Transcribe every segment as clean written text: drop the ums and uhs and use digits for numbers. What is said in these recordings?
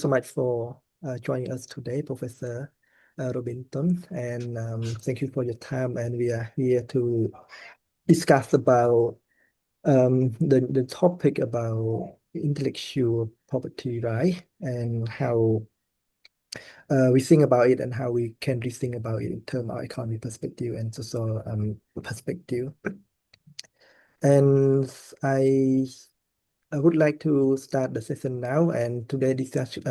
So much for joining us today, Professor Rohinton, and thank you for your time. And we are here to discuss about the topic about intellectual property right and how we think about it and how we can rethink about it in terms of economy perspective and social perspective. And I I would like to start the session now, and today discussion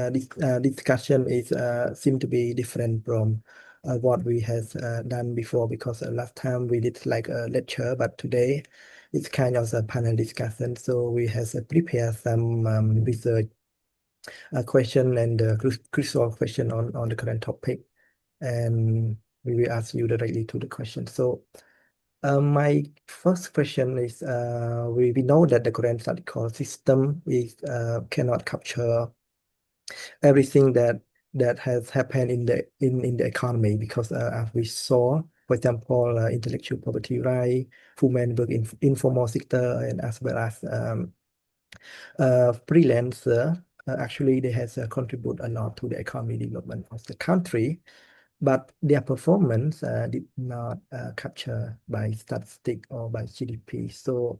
is seem to be different from what we have done before because last time we did like a lecture, but today it's kind of a panel discussion. So we have prepared some research question and crucial question on the current topic, and we will ask you directly to the question. So. My first question is we know that the current statistical system is cannot capture everything that has happened in the economy because as we saw, for example, intellectual property right, women work in informal sector and as well as freelancer. Actually, they has contribute a lot to the economy development of the country, but their performance did not capture by statistic or by GDP. So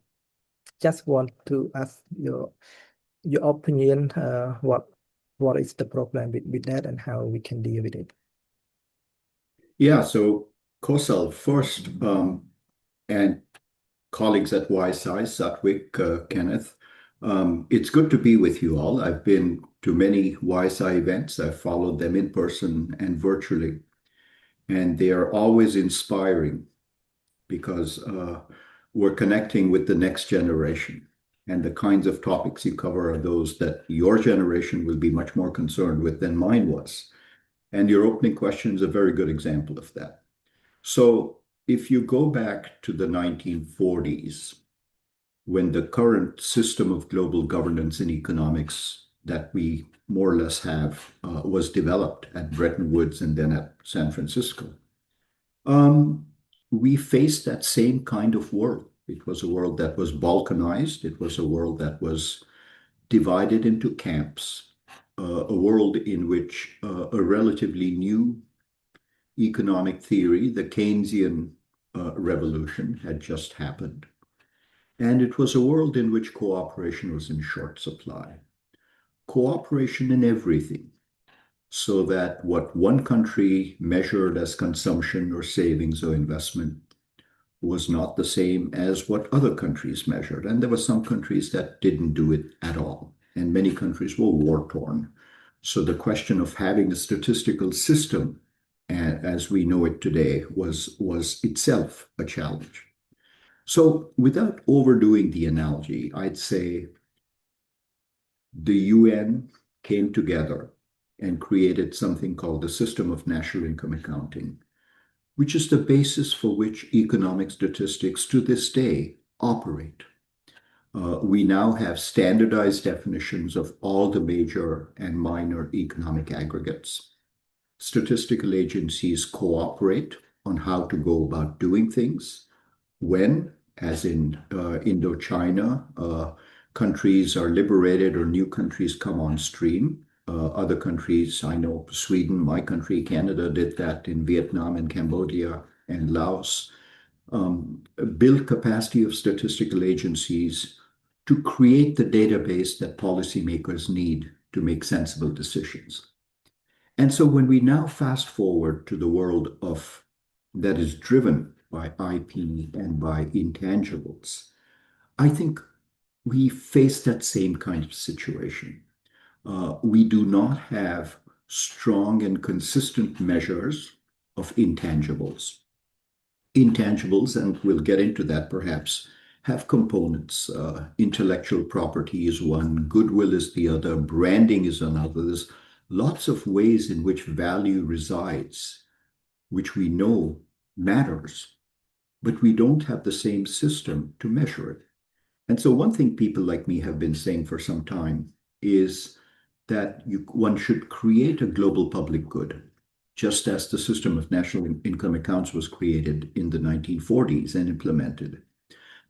just want to ask your opinion, what is the problem with that and how we can deal with it? Yeah, so Kosal first, and colleagues at YSI, Sattwick, Kenneth, it's good to be with you all. I've been to many YSI events. I've followed them in person and virtually, and they are always inspiring because we're connecting with the next generation. And the kinds of topics you cover are those that your generation will be much more concerned with than mine was. And your opening question is a very good example of that. So if you go back to the 1940s, when the current system of global governance and economics that we more or less have was developed at Bretton Woods and then at San Francisco, we faced that same kind of world. It was a world that was balkanized. It was a world that was divided into camps, a world in which a relatively new economic theory, the Keynesian revolution, had just happened. And it was a world in which cooperation was in short supply. Cooperation in everything, so that what one country measured as consumption or savings or investment was not the same as what other countries measured. And there were some countries that didn't do it at all. And many countries were war-torn. So the question of having a statistical system, as we know it today, was itself a challenge. So without overdoing the analogy, I'd say the UN came together and created something called the System of National Income Accounting, which is the basis for which economic statistics to this day operate. We now have standardized definitions of all the major and minor economic aggregates. Statistical agencies cooperate on how to go about doing things. When, as in Indochina, countries are liberated or new countries come on stream, other countries, I know Sweden, my country, Canada, did that in Vietnam and Cambodia and Laos, build capacity of statistical agencies to create the database that policymakers need to make sensible decisions. And so when we now fast forward to the world that is driven by IP and by intangibles, I think we face that same kind of situation. We do not have strong and consistent measures of intangibles. Intangibles, and we'll get into that perhaps, have components. Intellectual property is one, goodwill is the other, branding is another. There's lots of ways in which value resides, which we know matters, but we don't have the same system to measure it. And so one thing people like me have been saying for some time is that one should create a global public good, just as the system of national income accounts was created in the 1940s and implemented,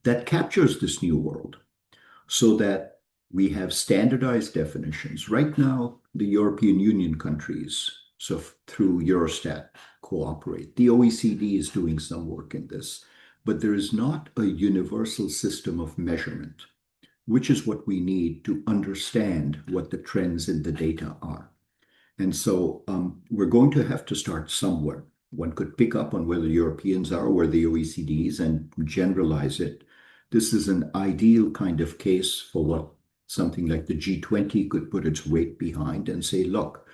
that captures this new world so that We have standardized definitions. Right now, the European Union countries, so through Eurostat, cooperate. The OECD is doing some work in this, but there is not a universal system of measurement, which is what we need to understand what the trends in the data are. And so we're going to have to start somewhere. One could pick up on where the Europeans are, where the OECD is, and generalize it. This is an ideal kind of case for what something like the G20 could put its weight behind and say, look,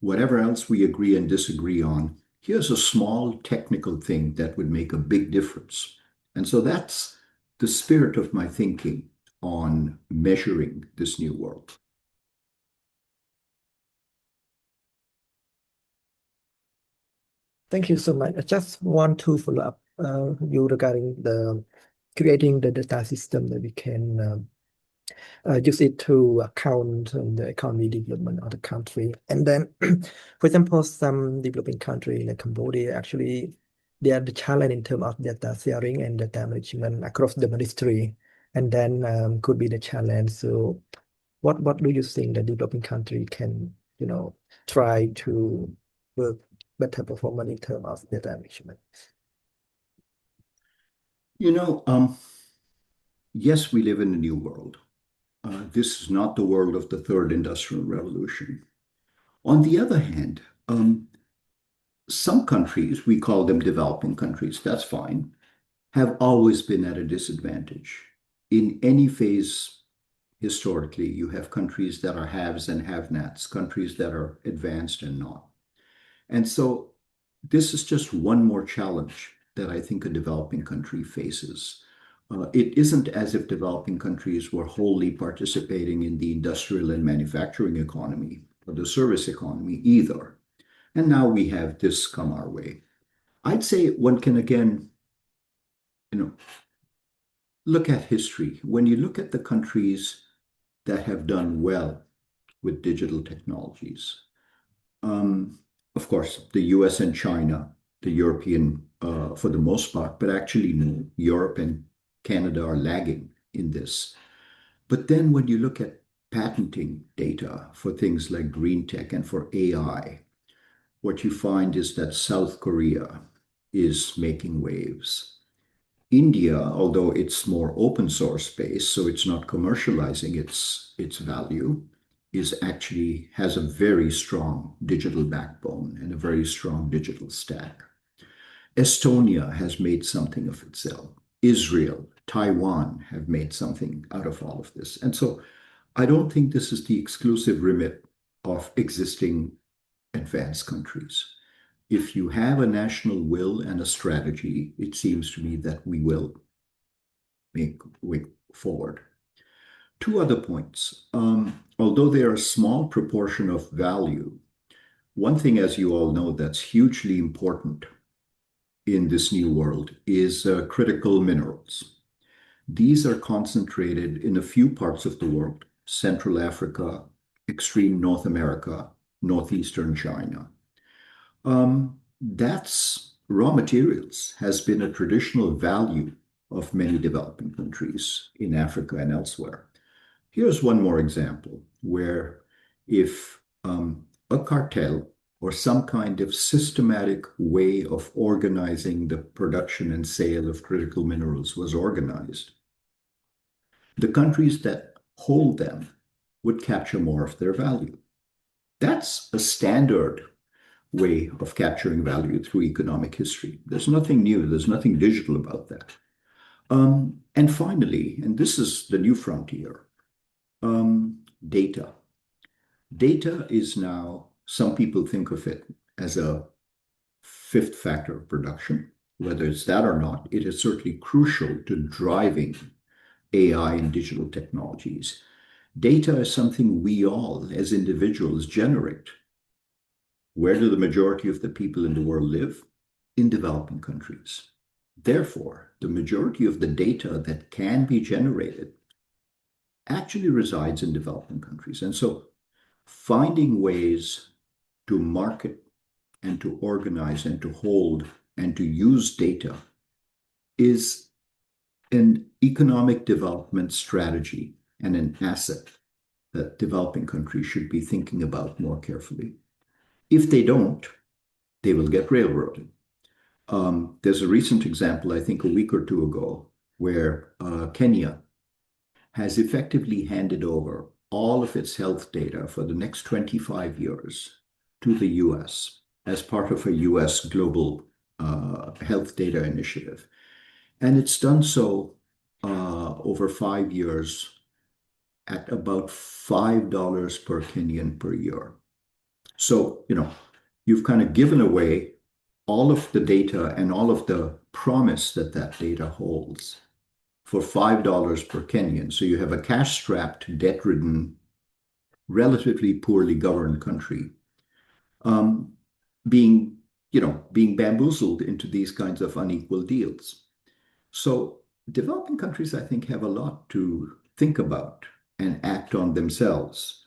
whatever else we agree and disagree on, here's a small technical thing that would make a big difference. And so that's the spirit of my thinking on measuring this new world. Thank you so much. I just want to follow up you regarding the creating the data system that we can use it to account the economy development of the country. And then, for example, some developing country like Cambodia, actually, they are the challenge in terms of data sharing and data management across the ministry. And then could be the challenge. So what do you think the developing country can, try to work better performance in terms of data management? Yes, we live in a new world. This is not the world of the third industrial revolution. On the other hand, some countries, we call them developing countries, that's fine, have always been at a disadvantage. In any phase historically, you have countries that are haves and have-nots, countries that are advanced and not. And so this is just one more challenge that I think a developing country faces. It isn't as if developing countries were wholly participating in the industrial and manufacturing economy or the service economy either. And now we have this come our way. I'd say one can again, look at history. When you look at the countries that have done well with digital technologies, of course, the US and China, the European for the most part, but actually no, Europe and Canada are lagging in this. But then when you look at patenting data for things like green tech and for AI, what you find is that South Korea is making waves. India, although it's more open source based, so it's not commercializing its value, is actually has a very strong digital backbone and a very strong digital stack. Estonia has made something of itself. Israel, Taiwan have made something out of all of this. And so I don't think this is the exclusive remit of existing advanced countries. If you have a national will and a strategy, it seems to me that we will make way forward. Two other points. Although they are a small proportion of value, one thing, as you all know, that's hugely important in this new world is critical minerals. These are concentrated in a few parts of the world: Central Africa, extreme North America, northeastern China. That's raw materials has been a traditional value of many developing countries in Africa and elsewhere. Here's one more example where if a cartel or some kind of systematic way of organizing the production and sale of critical minerals was organized, the countries that hold them would capture more of their value. That's a standard way of capturing value through economic history. There's nothing new, there's nothing digital about that. And finally, and this is the new frontier, data. Data is now, some people think of it as a fifth factor of production. Whether it's that or not, it is certainly crucial to driving AI and digital technologies. Data is something we all, as individuals, generate. Where do the majority of the people in the world live? In developing countries. Therefore, the majority of the data that can be generated actually resides in developing countries. And so finding ways to market and to organize and to hold and to use data is an economic development strategy and an asset that developing countries should be thinking about more carefully. If they don't, they will get railroaded. There's a recent example, I think a week or two ago, where Kenya has effectively handed over all of its health data for the next 25 years to the US as part of a US global health data initiative. And it's done so over 5 years at about $5 per Kenyan per year. So, you've kind of given away all of the data and all of the promise that that data holds for $5 per Kenyan. So you have a cash-strapped, debt-ridden, relatively poorly governed country being bamboozled into these kinds of unequal deals. So developing countries, I think, have a lot to think about and act on themselves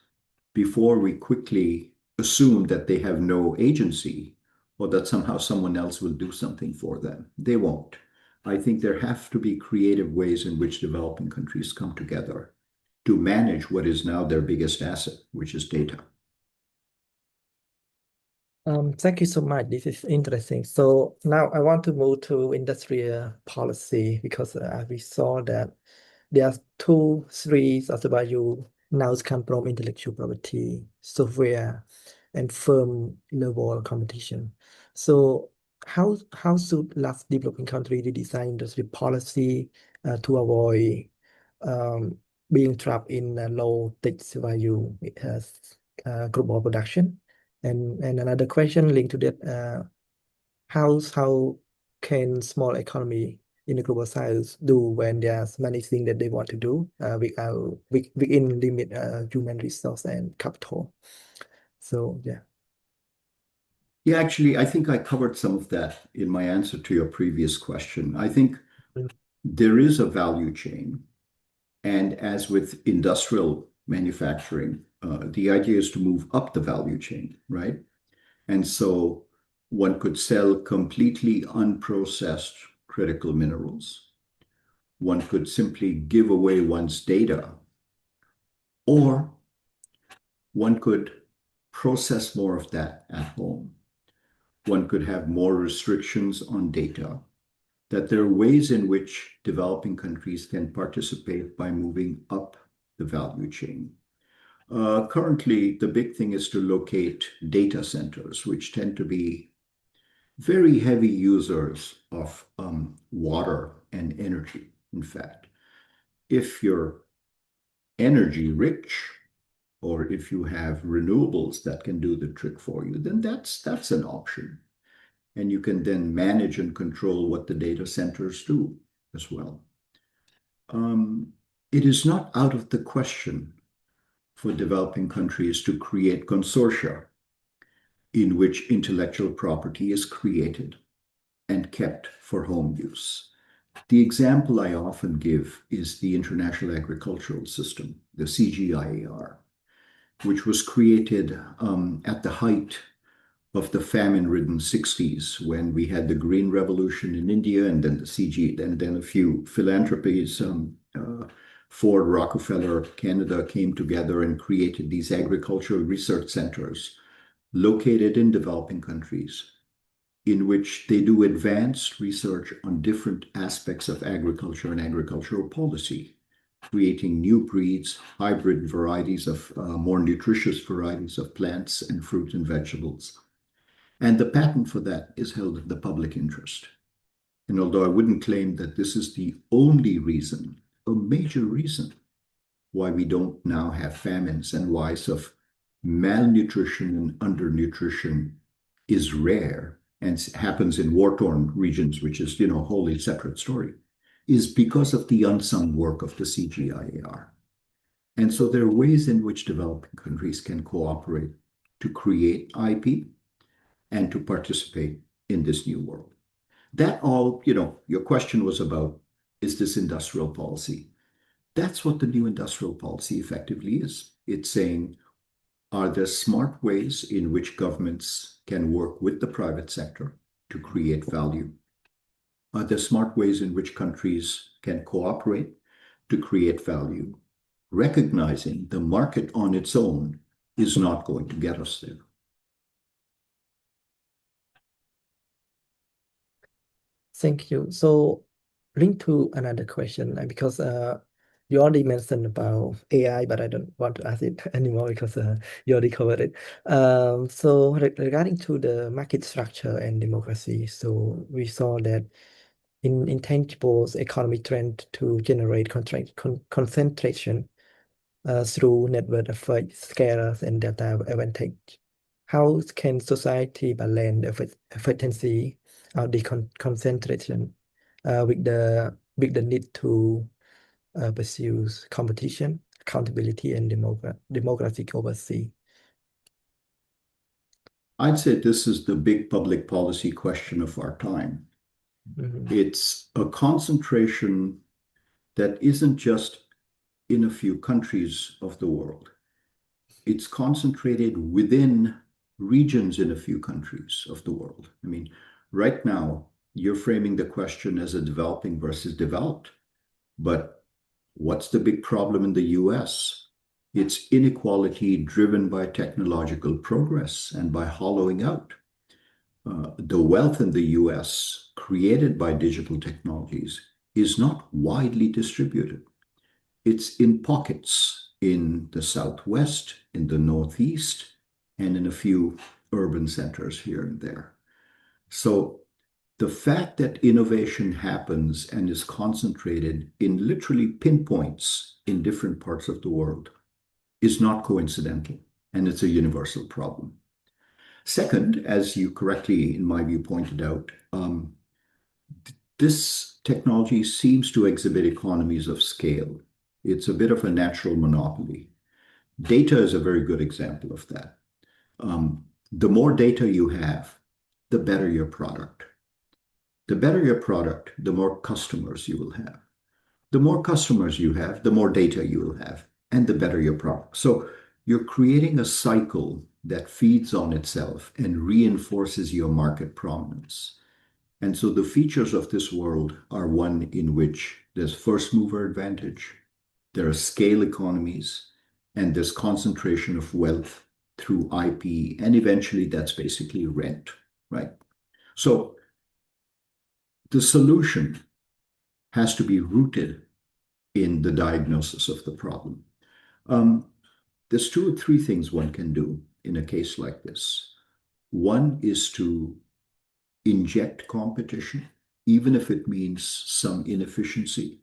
before we quickly assume that they have no agency or that somehow someone else will do something for them. They won't. I think there have to be creative ways in which developing countries come together to manage what is now their biggest asset, which is data. Thank you so much. This is interesting. So now I want to move to industrial policy because we saw that there are two streams of the value now come from intellectual property, software, and firm level competition. So how should large developing countries redesign industry policy to avoid being trapped in a low tech value global production? And another question linked to that, how can small economy in the global south do when there's many things that they want to do within limit human resource and capital? So yeah. Yeah, actually, I think I covered some of that in my answer to your previous question. I think there is a value chain. And as with industrial manufacturing, the idea is to move up the value chain, right? And so one could sell completely unprocessed critical minerals. One could simply give away one's data, or one could process more of that at home. One could have more restrictions on data, that there are ways in which developing countries can participate by moving up the value chain. Currently, the big thing is to locate data centers, which tend to be very heavy users of water and energy. In fact, if you're energy rich, or if you have renewables that can do the trick for you, then that's an option. And you can then manage and control what the data centers do as well. It is not out of the question for developing countries to create consortia in which intellectual property is created and kept for home use. The example I often give is the International Agricultural System, the CGIAR, which was created at the height of the famine-ridden 60s when we had the Green Revolution in India and then the CG, and then a few philanthropies. Ford, Rockefeller, Canada came together and created these agricultural research centers located in developing countries in which they do advanced research on different aspects of agriculture and agricultural policy, creating new breeds, hybrid varieties of more nutritious varieties of plants and fruit and vegetables. And the patent for that is held in the public interest. And although I wouldn't claim that this is the only reason, a major reason why we don't now have famines and why malnutrition and undernutrition is rare and happens in war-torn regions, which is, a wholly separate story, is because of the unsung work of the CGIAR. And so there are ways in which developing countries can cooperate to create IP and to participate in this new world. That all, your question was about, is this industrial policy? That's what the new industrial policy effectively is. It's saying, are there smart ways in which governments can work with the private sector to create value? Are there smart ways in which countries can cooperate to create value recognizing the market on its own is not going to get us there. Thank you. So, link to another question, because you already mentioned about AI, but I don't want to ask it anymore because you already covered it. So, regarding to the market structure and democracy, so we saw that in intangibles, economy trend to generate concentration through network effect, scalars, and data advantage. How can society balance the efficiency of the concentration with the need to pursue competition, accountability, and democratic oversight? I'd say this is the big public policy question of our time. Mhm. It's a concentration that isn't just in a few countries of the world. It's concentrated within regions in a few countries of the world. I mean, right now, you're framing the question as a developing versus developed. But what's the big problem in the US? It's inequality driven by technological progress and by hollowing out. The wealth in the US created by digital technologies is not widely distributed. It's in pockets in the Southwest, in the Northeast, and in a few urban centers here and there. So the fact that innovation happens and is concentrated in literally pinpoints in different parts of the world is not coincidental, and it's a universal problem. Second, as you correctly, in my view, pointed out, this technology seems to exhibit economies of scale. It's a bit of a natural monopoly. Data is a very good example of that. The more data you have, the better your product. The better your product, the more customers you will have. The more customers you have, the more data you will have, and the better your product. So you're creating a cycle that feeds on itself and reinforces your market prominence. And so the features of this world are one in which there's first mover advantage, there are scale economies, and there's concentration of wealth through IP, and eventually that's basically rent, right? So the solution has to be rooted in the diagnosis of the problem. There's two or three things one can do in a case like this. One is to inject competition, even if it means some inefficiency.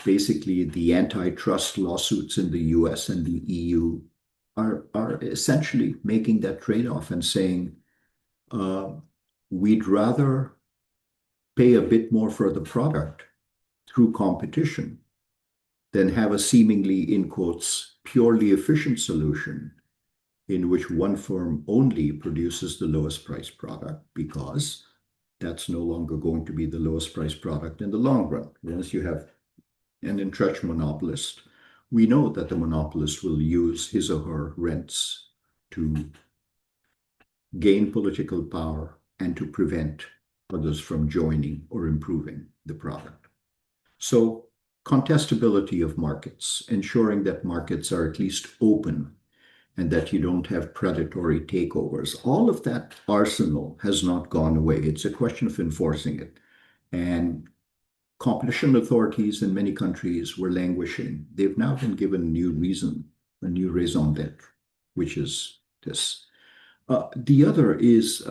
Basically, the antitrust lawsuits in the US and the EU are essentially making that trade-off and saying, we'd rather pay a bit more for the product through competition than have a seemingly, in quotes, purely efficient solution in which one firm only produces the lowest price product, because that's no longer going to be the lowest price product in the long run. Once you have an entrenched monopolist, we know that the monopolist will use his or her rents to gain political power and to prevent others from joining or improving the product. So contestability of markets, ensuring that markets are at least open and that you don't have predatory takeovers. All of that arsenal has not gone away. It's a question of enforcing it. And competition authorities in many countries were languishing. They've now been given a new reason, a new raison d'etre, which is this. The other is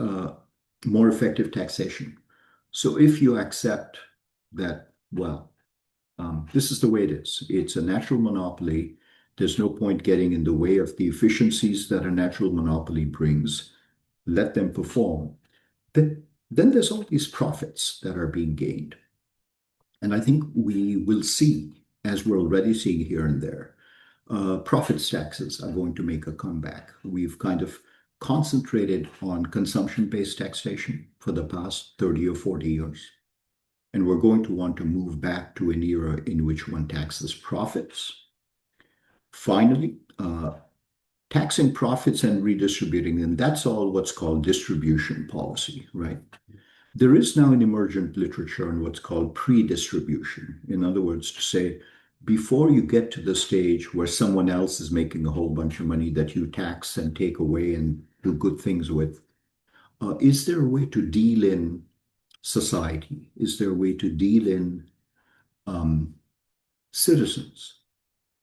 more effective taxation. So if you accept that, well, this is the way it is. It's a natural monopoly. There's no point getting in the way of the efficiencies that a natural monopoly brings. Let them perform. Then there's all these profits that are being gained. And I think we will see, as we're already seeing here and there, profits taxes are going to make a comeback. We've kind of concentrated on consumption-based taxation for the past 30 or 40 years. And we're going to want to move back to an era in which one taxes profits. Finally, taxing profits and redistributing them, that's all what's called distribution policy, right? There is now an emergent literature on what's called pre-distribution. In other words, to say, before you get to the stage where someone else is making a whole bunch of money that you tax and take away and do good things with, is there a way to deal in society? Is there a way to deal in citizens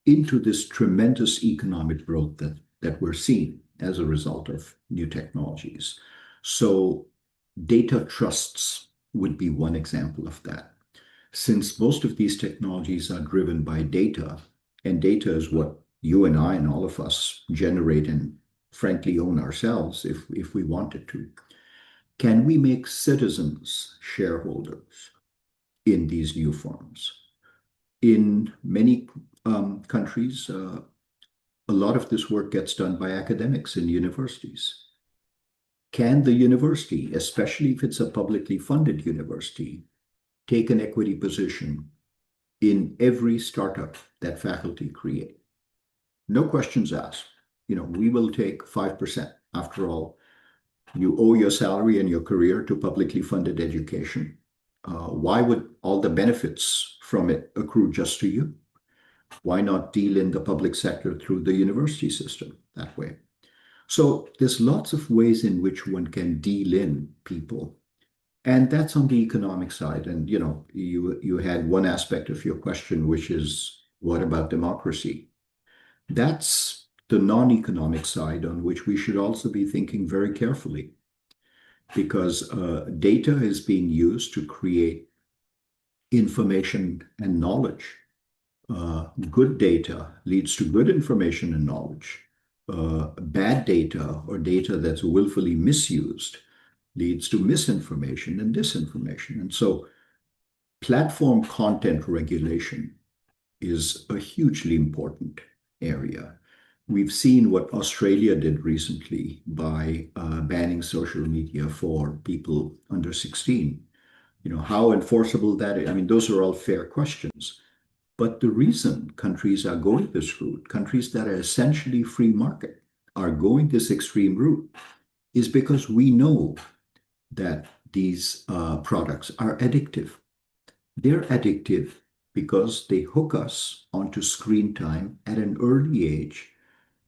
into this tremendous economic growth that we're seeing as a result of new technologies? So data trusts would be one example of that. Since most of these technologies are driven by data, and data is what you and I and all of us generate and frankly own ourselves if we wanted to, can we make citizens shareholders in these new forms? In many countries, a lot of this work gets done by academics in universities. Can the university, especially if it's a publicly funded university, take an equity position in every startup that faculty create? No questions asked. We will take 5%. After all, you owe your salary and your career to publicly funded education. Why would all the benefits from it accrue just to you? Why not deal in the public sector through the university system that way? So there's lots of ways in which one can deal in people. And that's on the economic side. And you had one aspect of your question, which is what about democracy? That's the non-economic side on which we should also be thinking very carefully, because data is being used to create information and knowledge. Good data leads to good information and knowledge. Bad data or data that's willfully misused leads to misinformation and disinformation. And so platform content regulation is a hugely important area. We've seen what Australia did recently by banning social media for people under 16. How enforceable that is. I mean, those are all fair questions. But the reason countries are going this route, countries that are essentially free market, are going this extreme route, is because we know that these products are addictive. They're addictive because they hook us onto screen time at an early age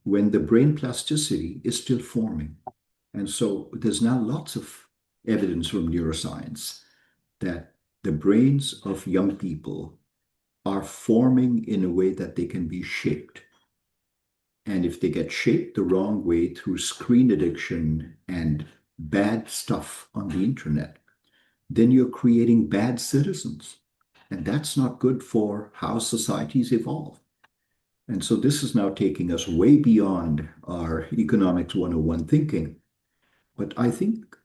when the brain plasticity is still forming. And so there's now lots of evidence from neuroscience that the brains of young people are forming in a way that they can be shaped. And if they get shaped the wrong way through screen addiction and bad stuff on the internet, then you're creating bad citizens. And that's not good for how societies evolve. And so this is now taking us way beyond our economics 101 thinking. But I think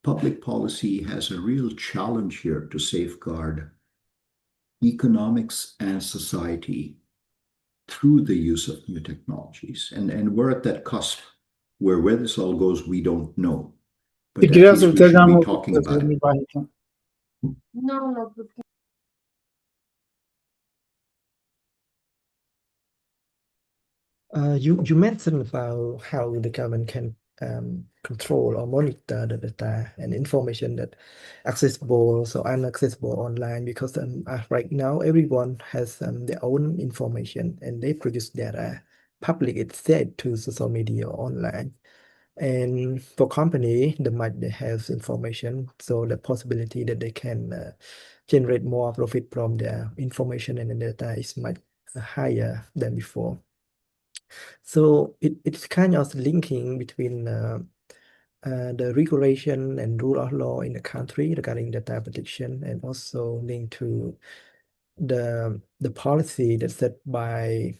public policy has a real challenge here to safeguard economics and society through the use of new technologies. And we're at that cusp where this all goes, we don't know. But at least we should be talking about it. No. You mentioned about how the government can control or monitor the data and information that accessible or inaccessible online, because right now everyone has their own information and they produce data public itself to social media or online. And for company, they have information, so the possibility that they can generate more profit from their information and the data is much higher than before. So it's kind of linking between the regulation and rule of law in the country regarding data protection, and also linked to the policy that's set by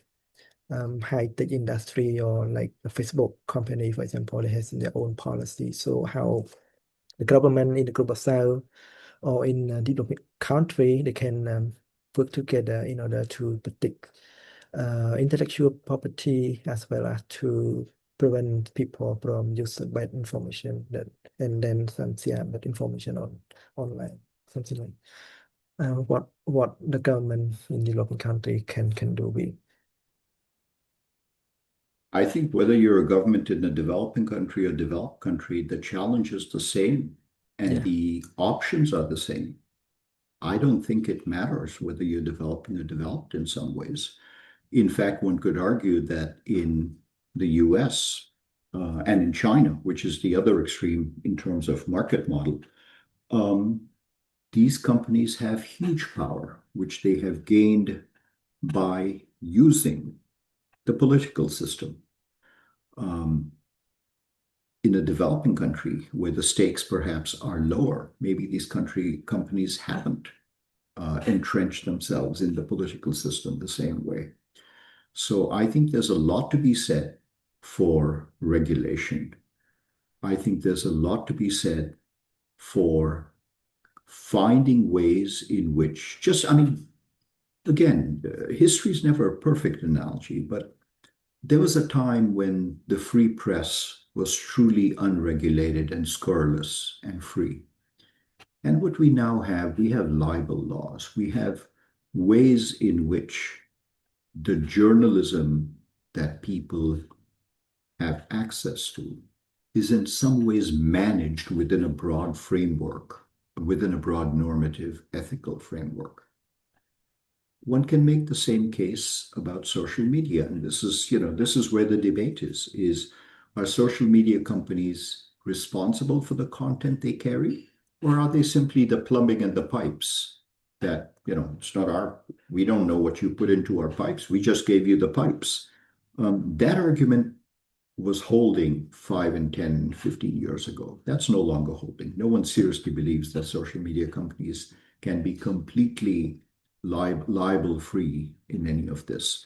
high-tech industry, or like the Facebook company, for example, they has their own policy. So how the government in the global south or in a developing country, they can work together in order to protect intellectual property, as well as to prevent people from using bad information and then some share that information online, something like what the government in the local country can do with. I think whether you're a government in a developing country or developed country, the challenge is the same and the options are the same. I don't think it matters whether you're developing or developed in some ways. In fact, one could argue that in the US and in China, which is the other extreme in terms of market model, um, these companies have huge power, which they have gained by using the political system. In a developing country where the stakes perhaps are lower, maybe these companies haven't entrenched themselves in the political system the same way. So I think there's a lot to be said for regulation. I think there's a lot to be said for finding ways in which again, history is never a perfect analogy, but there was a time when the free press was truly unregulated and scurrilous and free. And what we now have, we have libel laws. We have ways in which the journalism that people have access to is in some ways managed within a broad framework, within a broad normative ethical framework. One can make the same case about social media. And this is where the debate is are social media companies responsible for the content they carry? Or are they simply the plumbing and the pipes that, it's not we don't know what you put into our pipes. We just gave you the pipes. That argument was holding 5 and 10, 15 years ago. That's no longer holding. No one seriously believes that social media companies can be completely libel-free in any of this.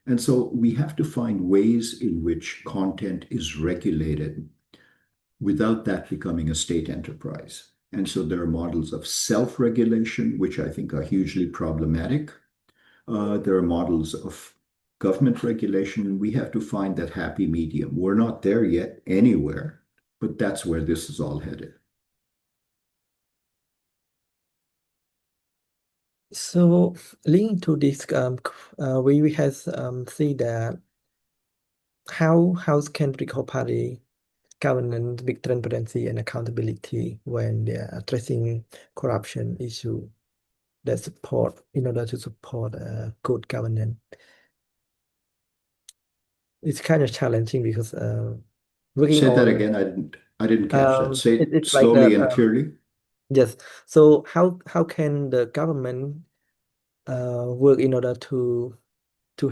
And so we have to find ways in which content is regulated without that becoming a state enterprise. And so there are models of self-regulation, which I think are hugely problematic. There are models of government regulation, and we have to find that happy medium. We're not there yet anywhere, but that's where this is all headed. So linked to this, we have see that how can political party governance with transparency and accountability when they are addressing corruption issue that support in order to support good governance. It's kind of challenging because working Say that on again. I didn't catch that. Say it it's like slowly and clearly. yes. So how can the government work in order to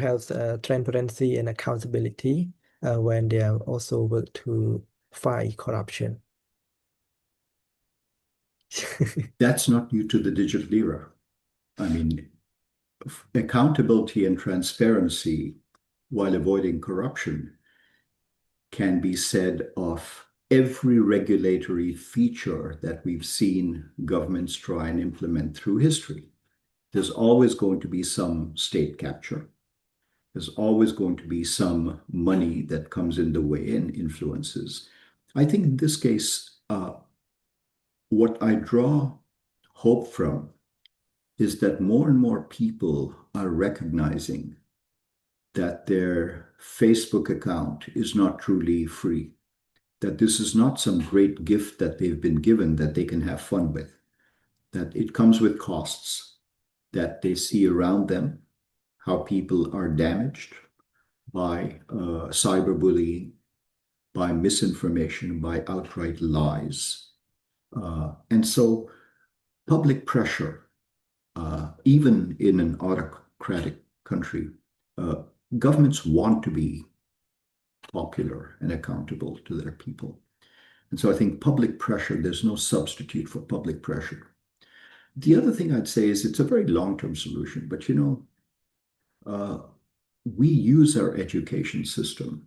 have transparency and accountability when they are also work to fight corruption? That's not new to the digital era. I mean, accountability and transparency while avoiding corruption can be said of every regulatory feature that we've seen governments try and implement through history. There's always going to be some state capture. There's always going to be some money that comes in the way and influences. I think in this case, what I draw hope from is that more and more people are recognizing that their Facebook account is not truly free, that this is not some great gift that they've been given that they can have fun with, that it comes with costs, that they see around them how people are damaged by cyberbullying, by misinformation, by outright lies. And so public pressure, even in an autocratic country, governments want to be popular and accountable to their people. And so I think public pressure, there's no substitute for public pressure. The other thing I'd say is it's a very long-term solution, but we use our education system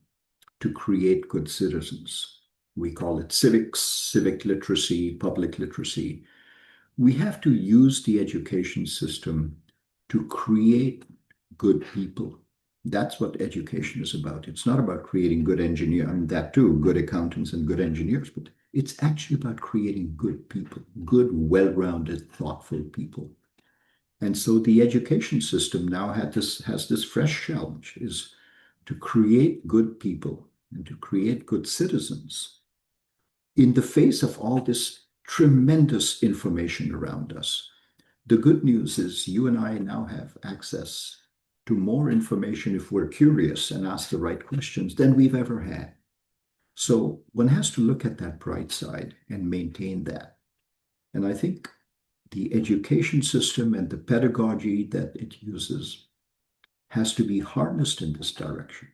to create good citizens. We call it civics, civic literacy, public literacy. We have to use the education system to create good people. That's what education is about. It's not about creating good engineers, I mean, that too, good accountants and good engineers, but it's actually about creating good people, good, well-rounded, thoughtful people. And so the education system now has this fresh challenge, is to create good people and to create good citizens in the face of all this tremendous information around us. The good news is you and I now have access to more information if we're curious and ask the right questions than we've ever had. So one has to look at that bright side and maintain that. And I think the education system and the pedagogy that it uses has to be harnessed in this direction.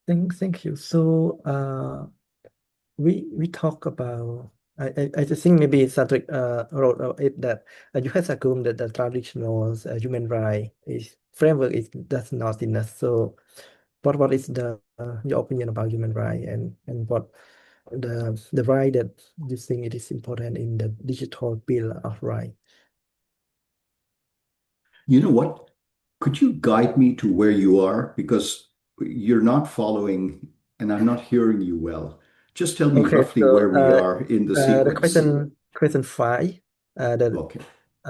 Thank you. So we talk about I just think maybe Sattwick wrote about it that you has assumed that the traditional human right is framework is that's not enough. So what is the your opinion about human right and what the right that you think it is important in the digital bill of right? You know what? Could you guide me to where you are? Because you're not following and I'm not hearing you well. Just tell me Okay, roughly so where we are in the the sequence. question five that Okay,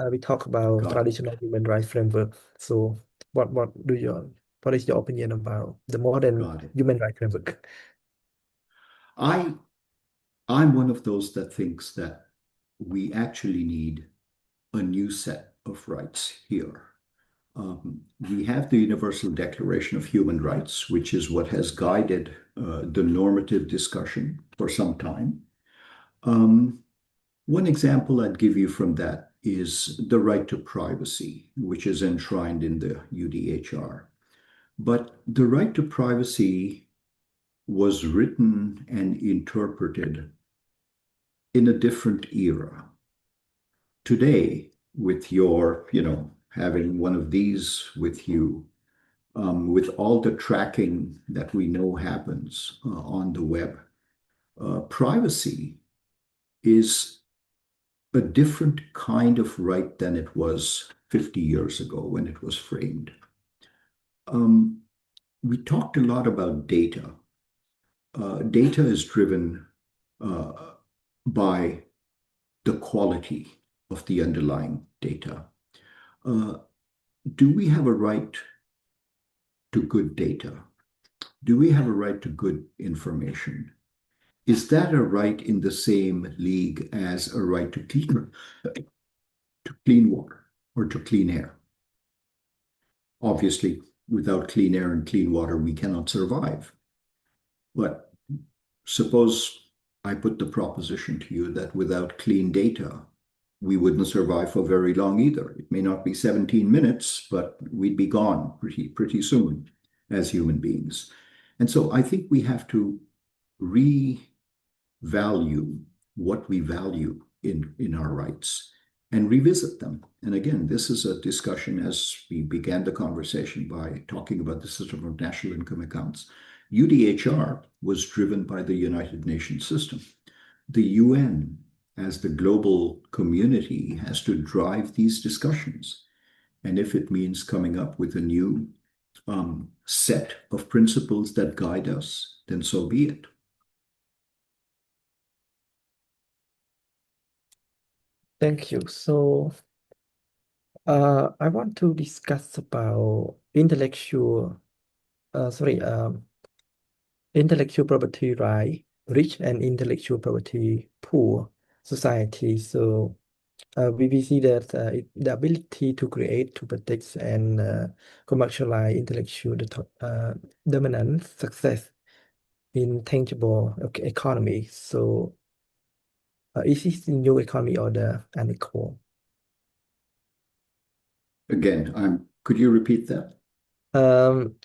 we talk about got it. traditional human rights framework. So what do your what is your opinion about the modern Got it. human rights framework? I I'm one of those that thinks that we actually need a new set of rights here. We have the Universal Declaration of Human Rights, which is what has guided the normative discussion for some time. Um, One example I'd give you from that is the right to privacy, which is enshrined in the UDHR. But the right to privacy was written and interpreted in a different era. Today, with having one of these with you, with all the tracking that we know happens on the web, privacy is a different kind of right than it was 50 years ago when it was framed. Um, we talked a lot about data. Data is driven uh, by the quality of the underlying data. Uh, do we have a right to good data? Do we have a right to good information? Is that a right in the same league as a right to clean water or to clean air? Obviously, without clean air and clean water, we cannot survive. But suppose I put the proposition to you that without clean data, we wouldn't survive for very long either. It may not be 17 minutes, but we'd be gone pretty soon as human beings. And so I think we have to revalue what we value in our rights and revisit them. And again, this is a discussion as we began the conversation by talking about the system of national income accounts. UDHR was driven by the United Nations system. The UN, as the global community, has to drive these discussions. And if it means coming up with a new set of principles that guide us, then so be it. Thank you. So I want to discuss about sorry, intellectual property right, rich and intellectual property poor society. So we see that the ability to create, to protect, and commercialize intellectual dominant success in tangible economy. So is this the new economy or the unequal? Again, could you repeat that? Um,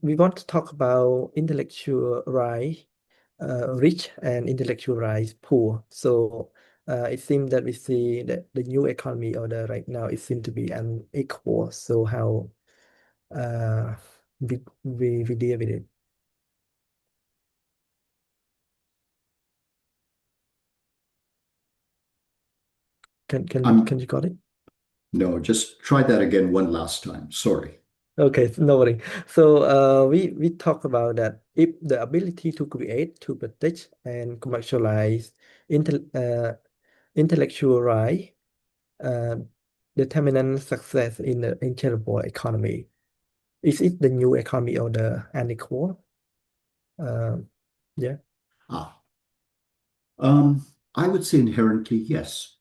we want to talk about intellectual right, rich and intellectual rights poor. So it seems that we see that the new economy or the right now it seems to be unequal. So how uh, we deal with it? Can I'm you got it? No, just try that again one last time. Sorry. Okay, no worry. So we talk about that if the ability to create, to protect, and commercialize intel intellectual right uh, determinant success in the incredible economy. Is it the new economy or the unequal? Yeah. Ah, I would say inherently yes,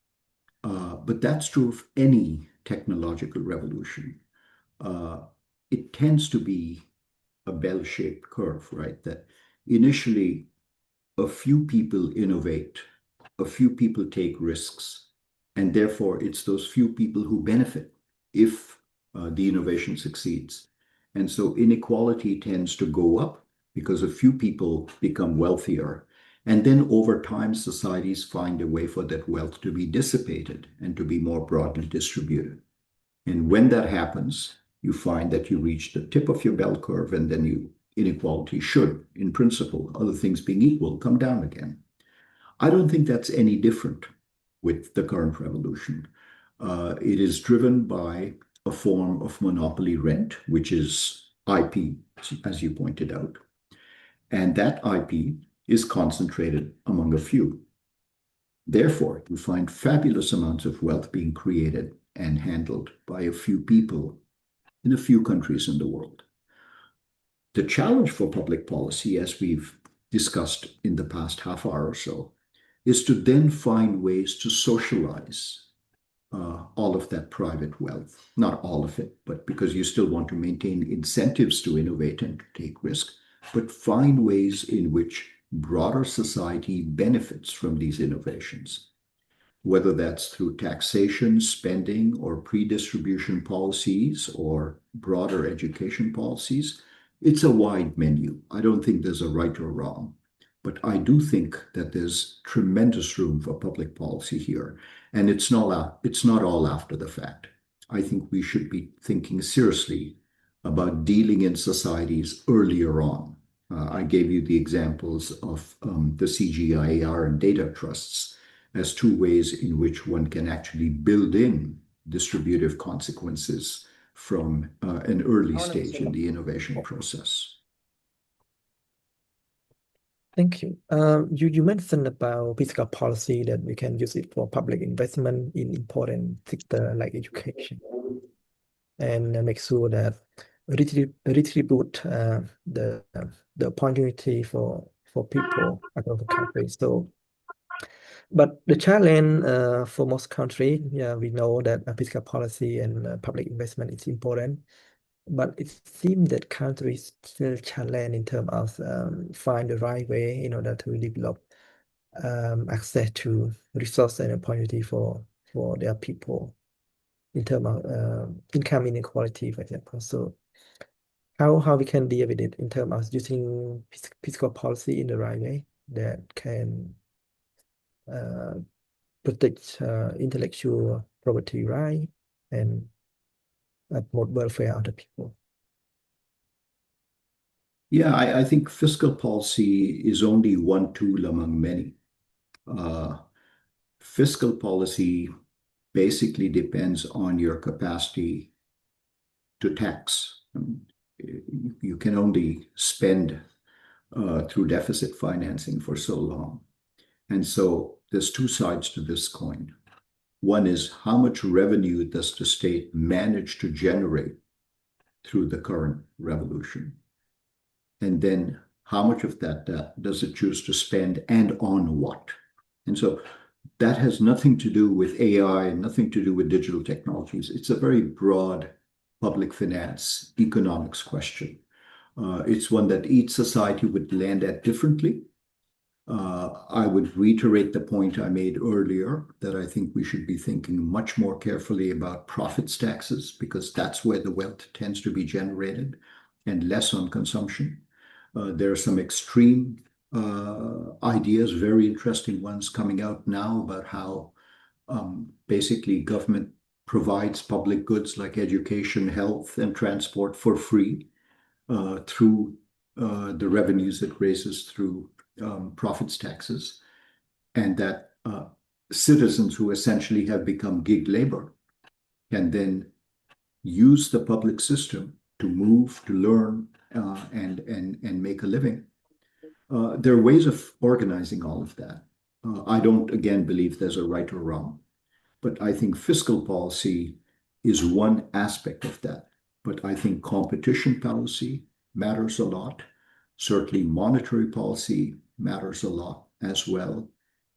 but that's true of any technological revolution. Uh, it tends to be a bell-shaped curve, right? That initially a few people innovate, a few people take risks, and therefore it's those few people who benefit if the innovation succeeds. And so inequality tends to go up because a few people become wealthier. And then over time, societies find a way for that wealth to be dissipated and to be more broadly distributed. And when that happens, you find that you reach the tip of your bell curve, and then inequality should, in principle, other things being equal, come down again. I don't think that's any different with the current revolution. It is driven by a form of monopoly rent, which is IP, as you pointed out. And that IP is concentrated among a few. Therefore, you find fabulous amounts of wealth being created and handled by a few people in a few countries in the world. The challenge for public policy, as we've discussed in the past half hour or so, is to then find ways to socialize all of that private wealth. Not all of it, but because you still want to maintain incentives to innovate and to take risk, but find ways in which broader society benefits from these innovations, whether that's through taxation, spending, or pre-distribution policies or broader education policies. It's a wide menu. I don't think there's a right or wrong, but I do think that there's tremendous room for public policy here, and it's not all after the fact. I think we should be thinking seriously about dealing in societies earlier on. I gave you the examples of the CGIAR and data trusts as two ways in which one can actually build in distributive consequences from an early stage in the innovation process. Thank you. You mentioned about fiscal policy that we can use it for public investment in important sector like education and make sure that redistribute the opportunity for people across the country. So, but the challenge for most countries, yeah, we know that fiscal policy and public investment is important, but it seems that countries still challenge in terms of find the right way in order to develop access to resource and opportunity for their people in terms of income inequality, for example. So how we can deal with it in terms of using fiscal policy in the right way that can uh, protect intellectual property right and promote welfare of the people. Yeah, I think fiscal policy is only one tool among many. Fiscal policy basically depends on your capacity to tax. You can only spend through deficit financing for so long. And so there's two sides to this coin. One is how much revenue does the state manage to generate through the current revolution? And then how much of that does it choose to spend and on what? And so that has nothing to do with AI, nothing to do with digital technologies. It's a very broad public finance economics question. It's one that each society would land at differently. I would reiterate the point I made earlier that I think we should be thinking much more carefully about profits taxes because that's where the wealth tends to be generated and less on consumption. There are some extreme ideas, very interesting ones coming out now about how basically government provides public goods like education, health, and transport for free through the revenues it raises through profits taxes, and that citizens who essentially have become gig labor can then use the public system to move, to learn, and make a living. There are ways of organizing all of that. I don't, again, believe there's a right or wrong, but I think fiscal policy is one aspect of that. But I think competition policy matters a lot. Certainly monetary policy matters a lot as well.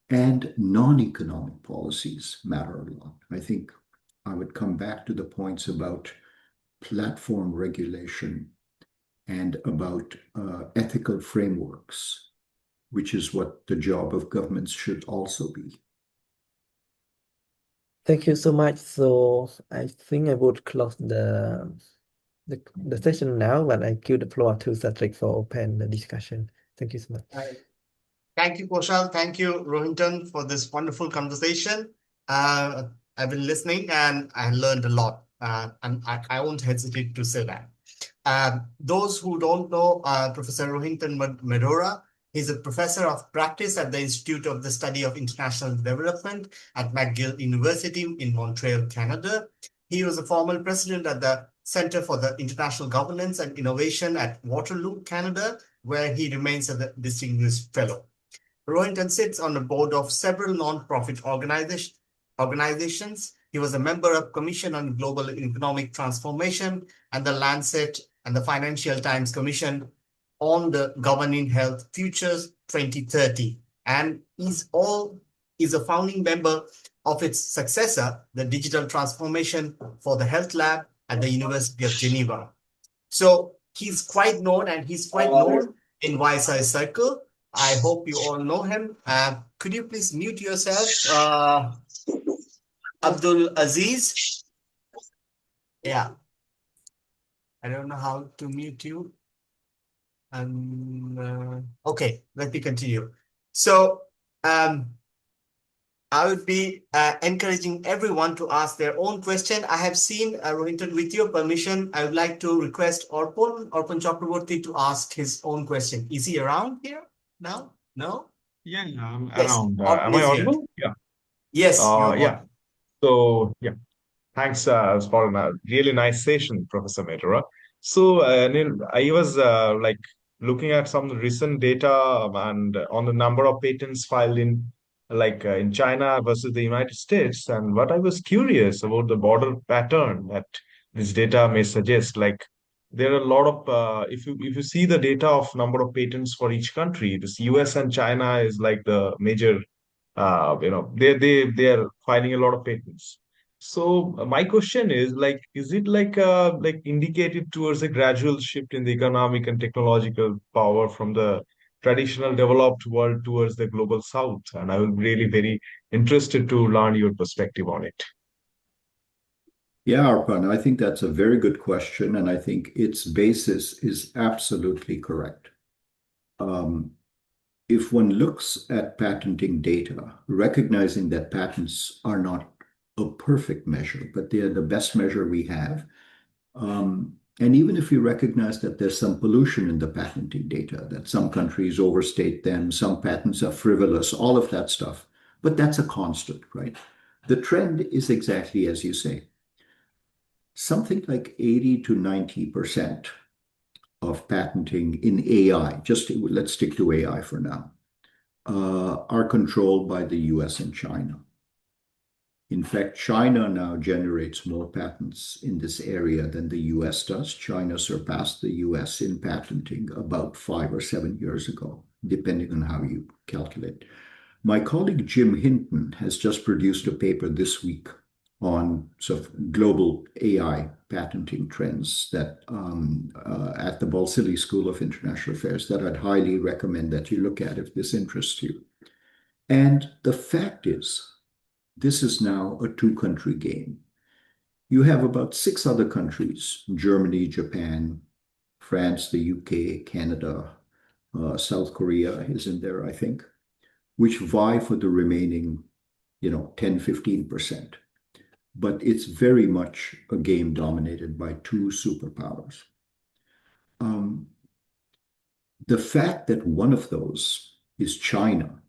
And non-economic policies matter a lot. I think I would come back to the points about platform regulation and about ethical frameworks, which is what the job of governments should also be. Thank you so much. So I think I would close the session now, but I give the floor to Sattwick for open the discussion. Thank you so much. Thank you, Kosal. Thank you, Rohinton, for this wonderful conversation. I've been listening and I learned a lot, and I won't hesitate to say that. Those who don't know Professor Rohinton Medhora, he's a professor of practice at the Institute of the Study of International Development at McGill University in Montreal, Canada. He was a former president at the Center for the International Governance and Innovation at Waterloo, Canada, where he remains a distinguished fellow. Rohinton sits on the board of several non-profit organizations. He was a member of Commission on Global Economic Transformation and the Lancet and the Financial Times Commission on the Governing Health Futures 2030. And is a founding member of its successor, the Digital Transformation for the Health Lab at the University of Geneva. So he's quite known, and he's quite known in YSI circle. I hope you all know him. Could you please mute yourself, Abdul Aziz? Yeah. I don't know how to mute you. Okay, let me continue. So I would be encouraging everyone to ask their own question. I have seen, Rohinton, with your permission, I would like to request Orpon Chakraborty to ask his own question. Is he around here now? No? Yeah, I'm Yes, around. Orpon Am I is here. audible? Yeah. Yes, you're Yeah. on. So, yeah. Thanks for a really nice session, Professor Medhora. So, Neil, I was like looking at some recent data and on the number of patents filed in China versus the United States. And what I was curious about the border pattern that this data may suggest, like there are a lot of if you see the data of number of patents for each country, this US and China is like the major they're filing a lot of patents. So my question is like, is it like indicated towards a gradual shift in the economic and technological power from the traditional developed world towards the global south? And I will be really very interested to learn your perspective on it. Yeah, Arpan, I think that's a very good question, and I think its basis is absolutely correct. If one looks at patenting data, recognizing that patents are not a perfect measure, but they are the best measure we have. And even if you recognize that there's some pollution in the patenting data, that some countries overstate them, some patents are frivolous, all of that stuff, but that's a constant, right? The trend is exactly as you say. Something like 80 to 90% of patenting in AI, let's stick to AI for now, are controlled by the US and China. In fact, China now generates more patents in this area than the US does. China surpassed the US in patenting about 5 or 7 years ago, depending on how you calculate. My colleague Jim Hinton has just produced a paper this week on sort of global AI patenting trends that at the Balsillie School of International Affairs that I'd highly recommend that you look at if this interests you. And the fact is, this is now a two-country game. You have about 6 other countries, Germany, Japan, France, the UK, Canada, South Korea is in there, I think, which vie for the remaining, 10, 15%. But it's very much a game dominated by 2 superpowers. The fact that one of those is China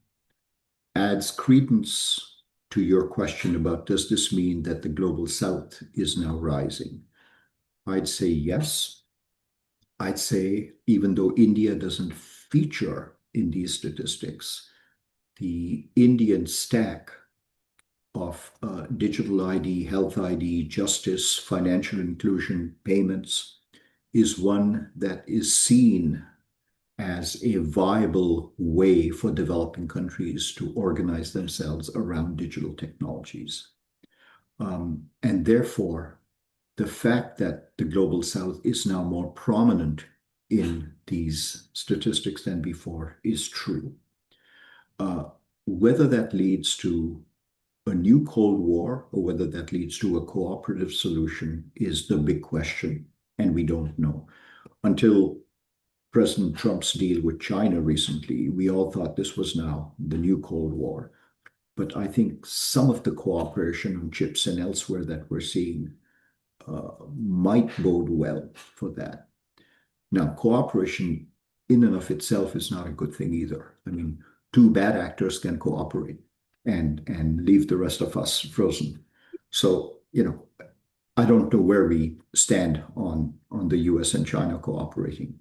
adds credence to your question about, does this mean that the global south is now rising? I'd say yes. I'd say even though India doesn't feature in these statistics, the Indian stack of digital ID, health ID, justice, financial inclusion, payments is one that is seen as a viable way for developing countries to organize themselves around digital technologies. And therefore, the fact that the Global South is now more prominent in these statistics than before is true. Whether that leads to a new Cold War or whether that leads to a cooperative solution is the big question, and we don't know. Until President Trump's deal with China recently, we all thought this was now the new Cold War. But I think some of the cooperation on chips and elsewhere that we're seeing might bode well for that. Now, cooperation in and of itself is not a good thing either. I mean, two bad actors can cooperate and leave the rest of us frozen. So, I don't know where we stand on the US and China cooperating.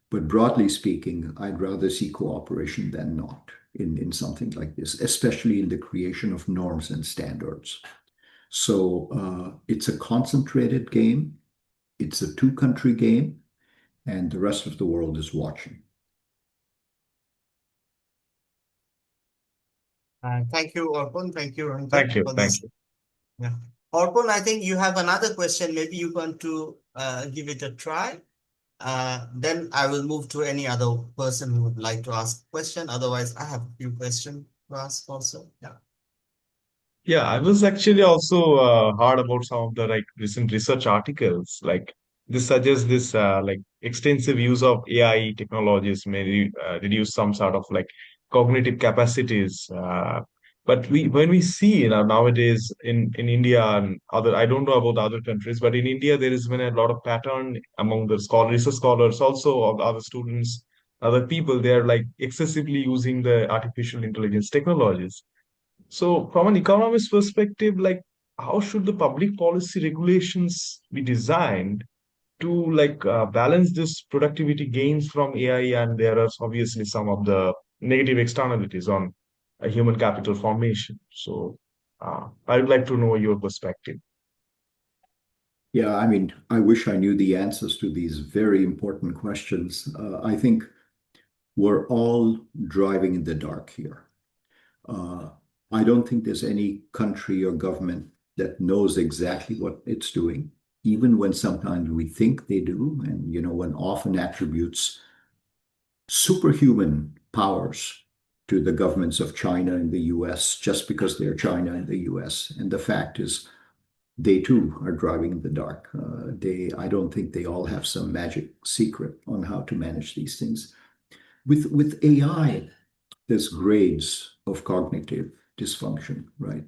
But broadly speaking, I'd rather see cooperation than not in something like this, especially in the creation of norms and standards. So it's a concentrated game. It's a two-country game, and the rest of the world is watching. Thank you, Orpon. Thank you, Rohinton, Thank you. for Thank this. you. Yeah. Orpon, I think you have another question. Maybe you want to give it a try. Then I will move to any other person who would like to ask a question. Otherwise, I have a few questions to ask also. Yeah. Yeah, I was actually also heard about some of the recent research articles. Like this suggests this extensive use of AI technologies may reduce some sort of cognitive capacities. But when we see nowadays in India and other, I don't know about other countries, but in India there has been a lot of pattern among the research scholars, also of other students, other people. They are excessively using the artificial intelligence technologies. So, from an economist perspective, how should the public policy regulations be designed to balance this productivity gains from AI? And there are obviously some of the negative externalities on human capital formation. So, I would like to know your perspective. Yeah, I mean, I wish I knew the answers to these very important questions. I think we're all driving in the dark here. I don't think there's any country or government that knows exactly what it's doing, even when sometimes we think they do, and when often attributes superhuman powers to the governments of China and the US just because they're China and the US. And the fact is, they too are driving in the dark. I don't think they all have some magic secret on how to manage these things. With AI, there's grades of cognitive dysfunction, right?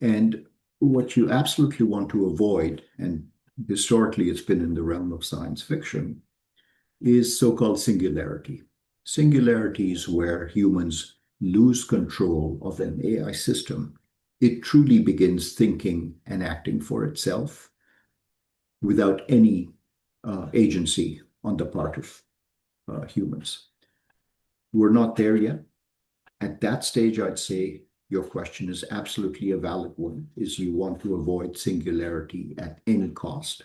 And what you absolutely want to avoid, and historically it's been in the realm of science fiction, is so-called singularity. Singularity is where humans lose control of an AI system. It truly begins thinking and acting for itself without any agency on the part of humans. We're not there yet. At that stage, I'd say your question is absolutely a valid one, is you want to avoid singularity at any cost.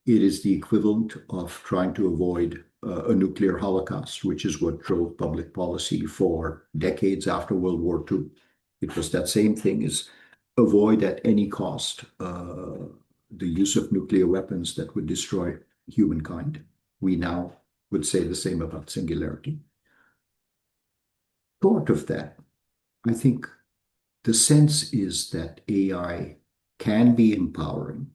It is the equivalent of trying to avoid a nuclear holocaust, which is what drove public policy for decades after World War II. It was that same thing, is avoid at any cost the use of nuclear weapons that would destroy humankind. We now would say the same about singularity. Short of that, I think the sense is that AI can be empowering,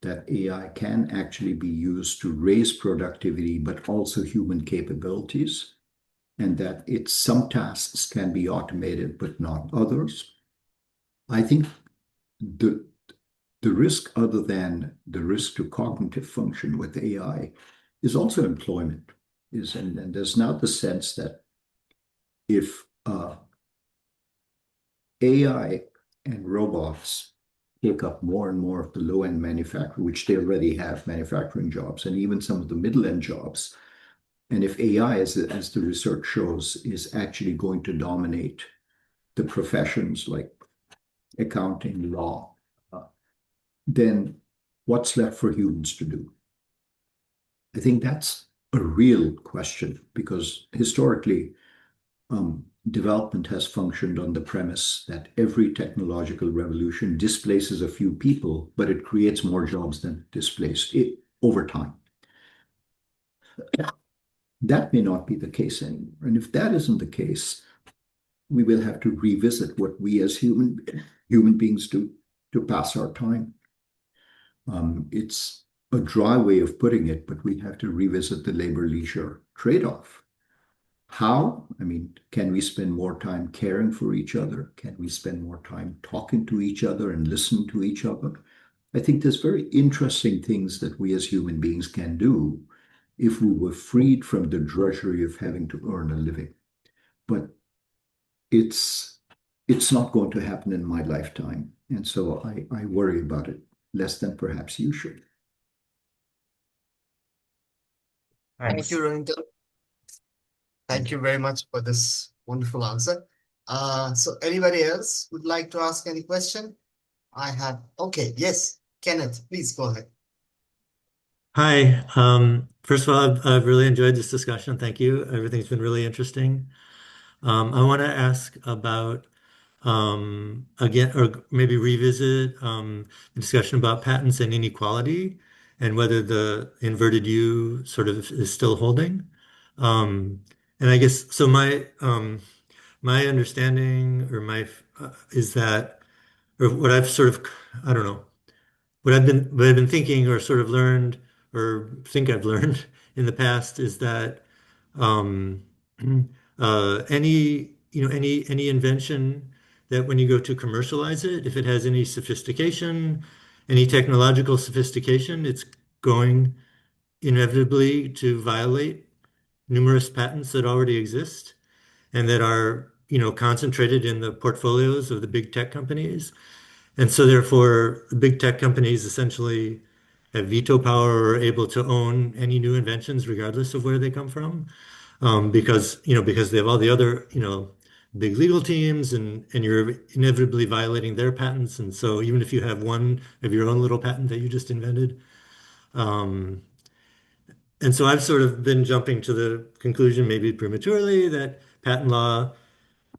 that AI can actually be used to raise productivity, but also human capabilities, and that some tasks can be automated, but not others. I think the risk, other than the risk to cognitive function with AI, is also employment. And there's now the sense that if AI and robots take up more and more of the low-end manufacturing, which they already have manufacturing jobs, and even some of the middle-end jobs, and if AI, as the research shows, is actually going to dominate the professions like accounting, law, then what's left for humans to do? I think that's a real question, because historically, development has functioned on the premise that every technological revolution displaces a few people, but it creates more jobs than displaced over time. That may not be the case anymore. And if that isn't the case, we will have to revisit what we as human beings do to pass our time. It's a dry way of putting it, but we have to revisit the labor-leisure trade-off. How? I mean, can we spend more time caring for each other? Can we spend more time talking to each other and listening to each other? I think there's very interesting things that we as human beings can do if we were freed from the drudgery of having to earn a living. But it's not going to happen in my lifetime. And so I worry about it less than perhaps you should. Thank Thanks. you, Rohinton. Thank you very much for this wonderful answer. So anybody else would like to ask any question? Okay, yes, Kenneth, please go ahead. Hi. First of all, I've really enjoyed this discussion. Thank you. Everything's been really interesting. I want to ask about again, or maybe revisit the discussion about patents and inequality and whether the inverted U sort of is still holding. And I guess so. My understanding or is that, or what I've sort of, I don't know, what I've been thinking or sort of learned or think I've learned in the past is that um, any invention that when you go to commercialize it, if it has any sophistication, any technological sophistication, it's going inevitably to violate numerous patents that already exist and that are, concentrated in the portfolios of the big tech companies. And so therefore, the big tech companies essentially have veto power or are able to own any new inventions regardless of where they come from. Because they have all the other, big legal teams and you're inevitably violating their patents. And so even if you have one of your own little patent that you just invented. And so I've sort of been jumping to the conclusion, maybe prematurely, that patent law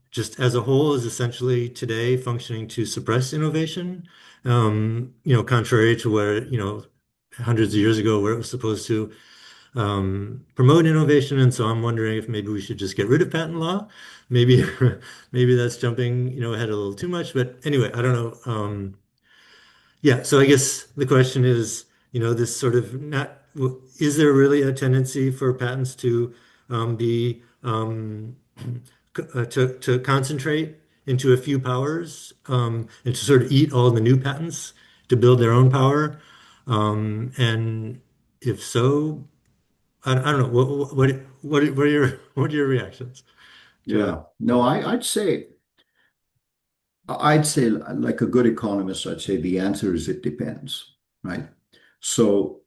just as a whole is essentially today functioning to suppress innovation, contrary to where, hundreds of years ago where it was supposed to promote innovation. And so I'm wondering if maybe we should just get rid of patent law. Maybe maybe that's jumping, ahead a little too much. But anyway, I don't know. Yeah, so I guess the question is, this sort of is there really a tendency for patents to be to concentrate into a few powers and to sort of eat all the new patents to build their own power? And if so, I don't know. What are your reactions? Yeah. No, I'd say like a good economist, I'd say the answer is it depends, right? So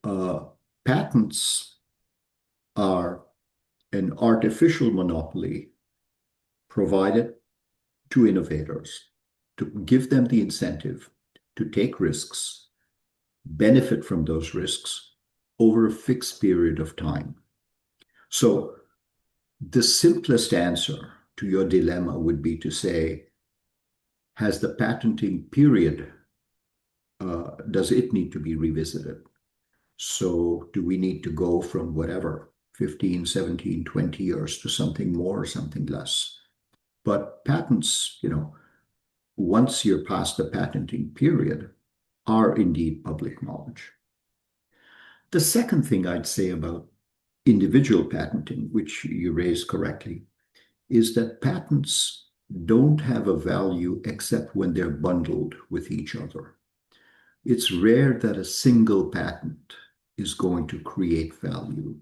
patents are an artificial monopoly provided to innovators to give them the incentive to take risks, benefit from those risks over a fixed period of time. So the simplest answer to your dilemma would be to say, has the patenting period, does it need to be revisited? So do we need to go from whatever, 15, 17, 20 years to something more or something less? But patents, once you're past the patenting period, are indeed public knowledge. The second thing I'd say about individual patenting, which you raised correctly, is that patents don't have a value except when they're bundled with each other. It's rare that a single patent is going to create value.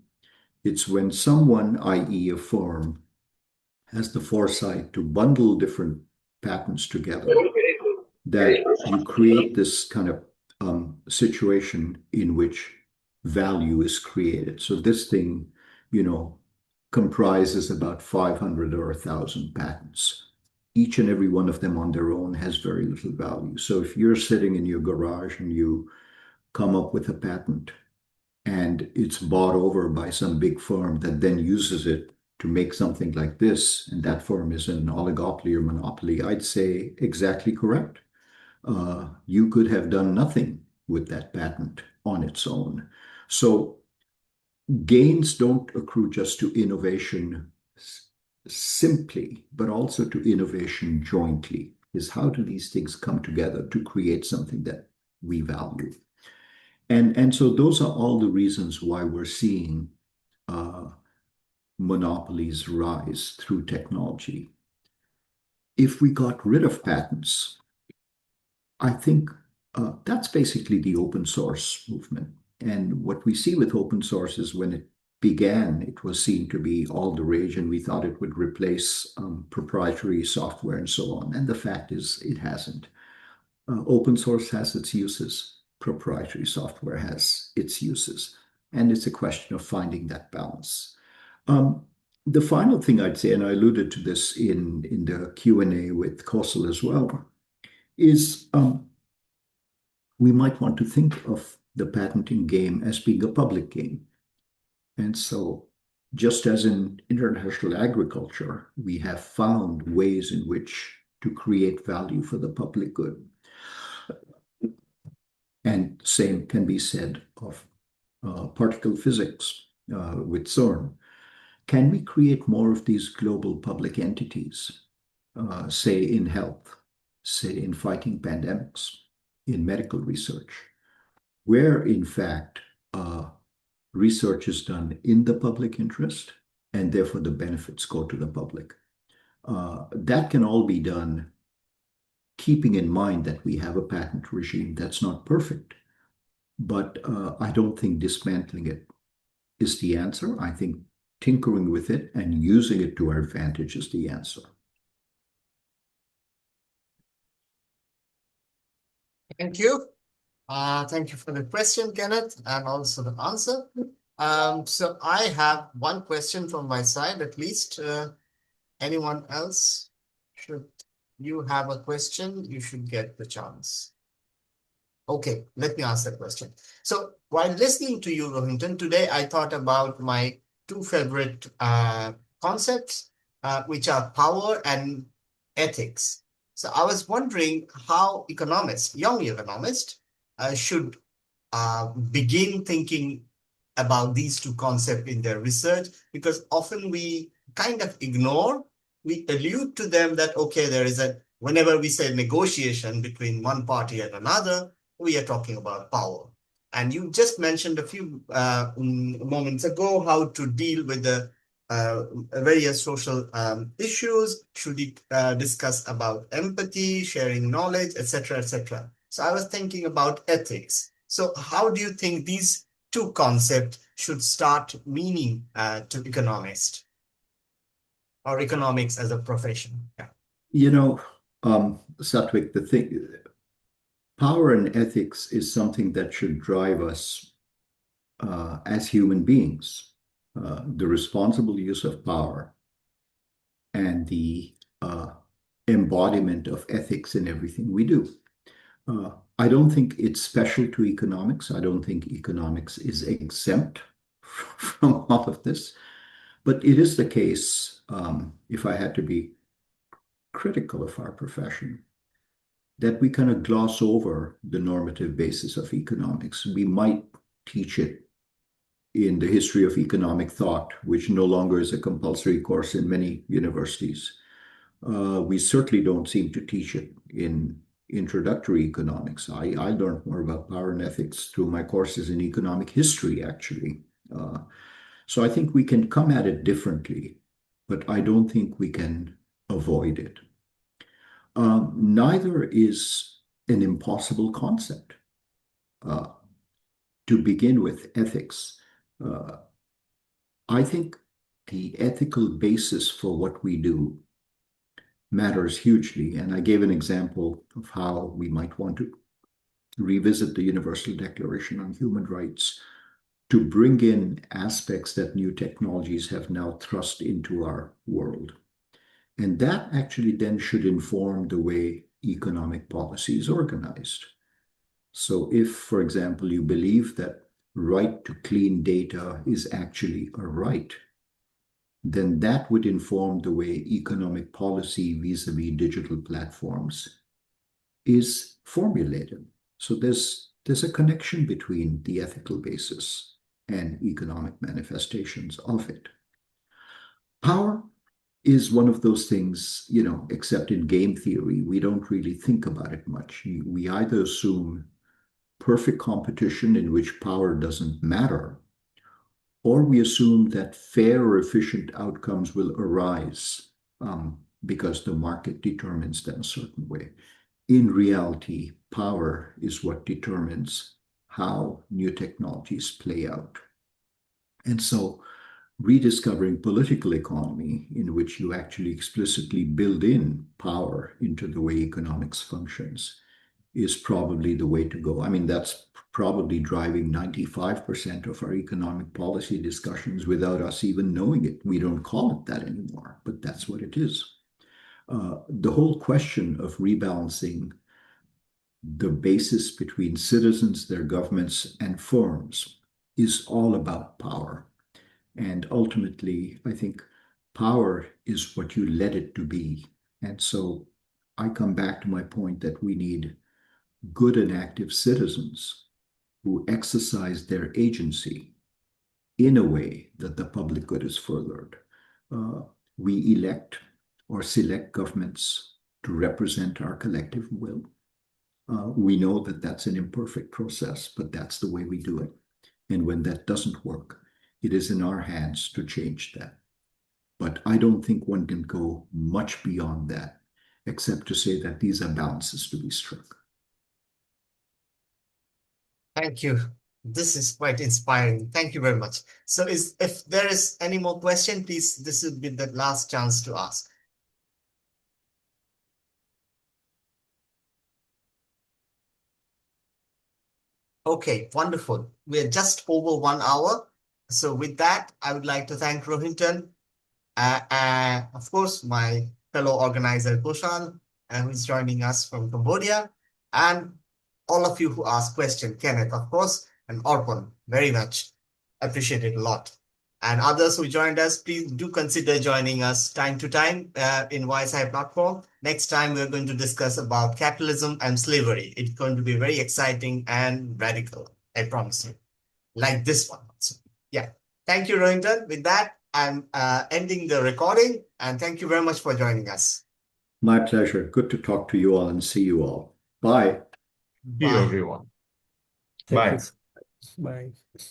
It's when someone, i.e. a firm, has the foresight to bundle different patents together that you create this kind of situation in which value is created. So this thing, comprises about 500 or 1,000 patents. Each and every one of them on their own has very little value. So if you're sitting in your garage and you come up with a patent and it's bought over by some big firm that then uses it to make something like this, and that firm is an oligopoly or monopoly, I'd say exactly correct. You could have done nothing with that patent on its own. So gains don't accrue just to innovation simply, but also to innovation jointly. Is how do these things come together to create something that we value? And so those are all the reasons why we're seeing monopolies rise through technology. If we got rid of patents, I think that's basically the open source movement. And what we see with open source is when it began, it was seen to be all the rage, and we thought it would replace proprietary software and so on. And the fact is, it hasn't. Open source has its uses. Proprietary software has its uses. And it's a question of finding that balance. The final thing I'd say, and I alluded to this in the Q&A with Kosal as well, is we might want to think of the patenting game as being a public game. And so just as in international agriculture, we have found ways in which to create value for the public good. And same can be said of particle physics with CERN. Can we create more of these global public entities, say in health, say in fighting pandemics, in medical research, where in fact research is done in the public interest and therefore the benefits go to the public? That can all be done keeping in mind that we have a patent regime that's not perfect. But I don't think dismantling it is the answer. I think tinkering with it and using it to our advantage is the answer. Thank you. Thank you for the question, Kenneth, and also the answer. So I have one question from my side, at least. Anyone else? Should you have a question, you should get the chance. Okay, let me ask that question. So while listening to you, Rohinton, today I thought about my two favorite concepts, which are power and ethics. So I was wondering how economists, young economists, should begin thinking about these two concepts in their research, because often we kind of ignore, we allude to them that, okay, there is whenever we say negotiation between one party and another, we are talking about power. And you just mentioned a few moments ago how to deal with the various social issues. Should we discuss about empathy, sharing knowledge, etc., etc. So I was thinking about ethics. So how do you think these two concepts should start meaning to economists or economics as a profession? Yeah. You know, Sattwick, the thing, power and ethics is something that should drive us as human beings. The responsible use of power and the embodiment of ethics in everything we do. I don't think it's special to economics. I don't think economics is exempt from all of this. But it is the case, if I had to be critical of our profession, that we kind of gloss over the normative basis of economics. We might teach it in the history of economic thought, which no longer is a compulsory course in many universities. We certainly don't seem to teach it in introductory economics. I learned more about power and ethics through my courses in economic history, actually. So I think we can come at it differently, but I don't think we can avoid it. Neither is an impossible concept. To begin with, ethics. I think the ethical basis for what we do matters hugely. And I gave an example of how we might want to revisit the Universal Declaration on Human Rights to bring in aspects that new technologies have now thrust into our world. And that actually then should inform the way economic policy is organized. So if, for example, you believe that right to clean data is actually a right, then that would inform the way economic policy vis-a-vis digital platforms is formulated. So there's a connection between the ethical basis and economic manifestations of it. Power is one of those things, except in game theory, we don't really think about it much. We either assume perfect competition in which power doesn't matter, or we assume that fair or efficient outcomes will arise because the market determines them a certain way. In reality, power is what determines how new technologies play out. And so rediscovering political economy in which you actually explicitly build in power into the way economics functions is probably the way to go. I mean, that's probably driving 95% of our economic policy discussions without us even knowing it. We don't call it that anymore, but that's what it is. The whole question of rebalancing the basis between citizens, their governments, and firms is all about power. And ultimately, I think power is what you let it to be. And so I come back to my point that we need good and active citizens who exercise their agency in a way that the public good is furthered. We elect or select governments to represent our collective will. We know that that's an imperfect process, but that's the way we do it. And when that doesn't work, it is in our hands to change that. But I don't think one can go much beyond that, except to say that these are balances to be struck. Thank you. This is quite inspiring. Thank you very much. So if there is any more question, please, this would be the last chance to ask. Okay, wonderful. We're just over 1 hour. So with that, I would like to thank Rohinton, of course, my fellow organizer, Kosal, who is joining us from Cambodia, and all of you who asked questions, Kenneth, of course, and Orpon, very much. Appreciate it a lot. And others who joined us, please do consider joining us time to time in YSI platform. Next time, we're going to discuss about capitalism and slavery. It's going to be very exciting and radical, I promise you, like this one also. Yeah. Thank you, Rohinton. With that, I'm ending the recording, and thank you very much for joining us. My pleasure. Good to talk to you all and see you all. Bye. See you, Bye. everyone. Thank Bye. you so much. Bye.